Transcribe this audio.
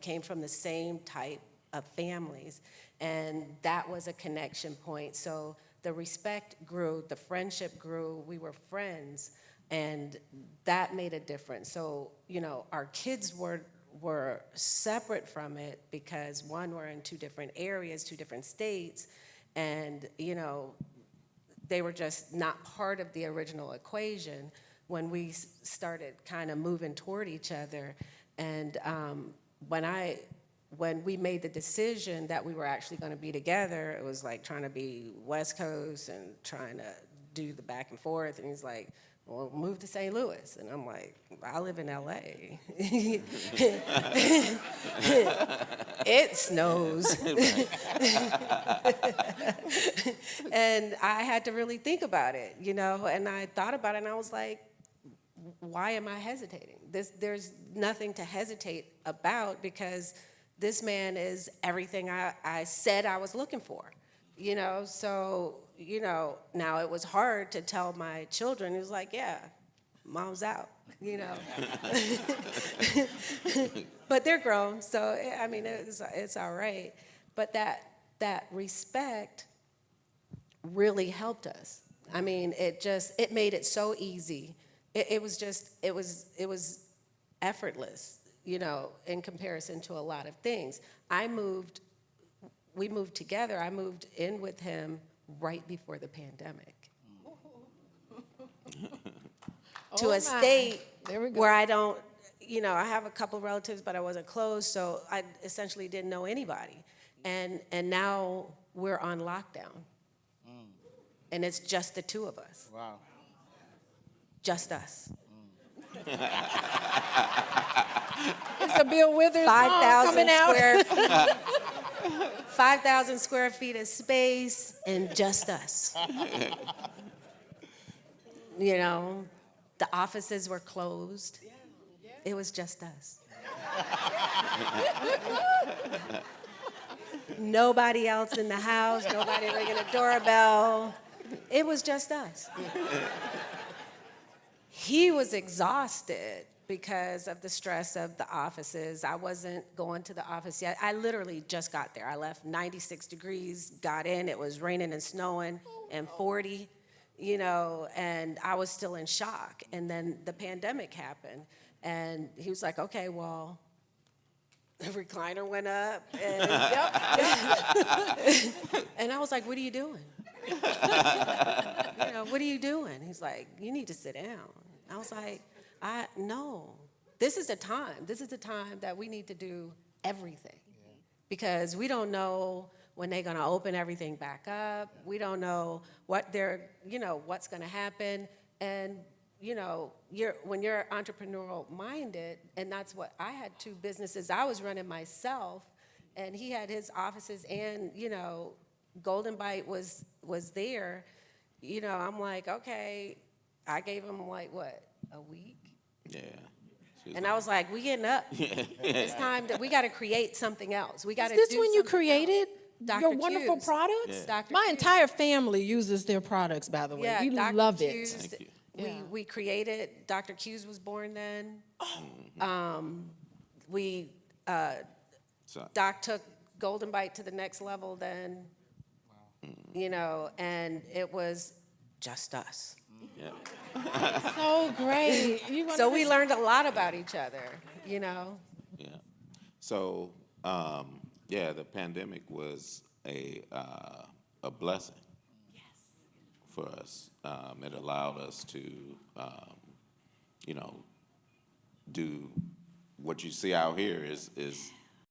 came from the same type of families, and that was a connection point. So the respect grew, the friendship grew, we were friends, and that made a difference. So, our kids were separate from it because one, we're in two different areas, two different states, and they were just not part of the original equation when we started kind of moving toward each other. And when we made the decision that we were actually going to be together, it was like trying to be West Coast and trying to do the back and forth. And he's like, well, move to St. Louis. And I'm like, I live in LA. It snows. And I had to really think about it, and I thought about it and I was like, why am I hesitating? There's nothing to hesitate about because this man is everything I said I was looking for, So, now it was hard to tell my children. It was like, yeah, mom's out, But they're grown, so, I mean, it's all right. But that respect really helped us. I mean, it made it so easy. It was effortless, in comparison to a lot of things. We moved together. I moved in with him right before the pandemic to a state where I don't, I have a couple relatives, but I wasn't close, so I essentially didn't know anybody. And now we're on lockdown. And it's just the two of us. Wow. Just us. It's a Bill Withers song 5,000 coming out. square feet. 5,000 square feet of space and just us. The offices were closed. It was just us. Nobody else in the house, nobody ringing a doorbell. It was just us. He was exhausted because of the stress of the offices. I wasn't going to the office yet. I literally just got there. I left 96 degrees, got in, it was raining and snowing and 40, and I was still in shock. And then the pandemic happened, and he was like, okay, well, the recliner went up, and, and I was like, what are you doing? What are you doing? He's like, you need to sit down. I was like, no. This is the time. This is the time that we need to do everything. Because we don't know when they're going to open everything back up. We don't know what's going to happen. And, when you're entrepreneurial minded, and that's what I had, two businesses I was running myself, and he had his offices, and, Golden Bite was there. I'm like, okay. I gave him a week? Yeah. And I was like, we getting up. It's time we got to create something else. We got to. Is this when you created your wonderful Q's. products? Yeah. Dr. My Q's. entire family uses their products, by the way. Yeah, We Dr. love Q's, it. Thank you. Yeah. We created. Dr. Q's was born then. So, Doc took Golden Bite to the next level then. And it was just us. yeah. So great. So we learned a lot about each other. Yeah. So, the pandemic was a blessing. Yes. For us. It allowed us to, do what you see out here is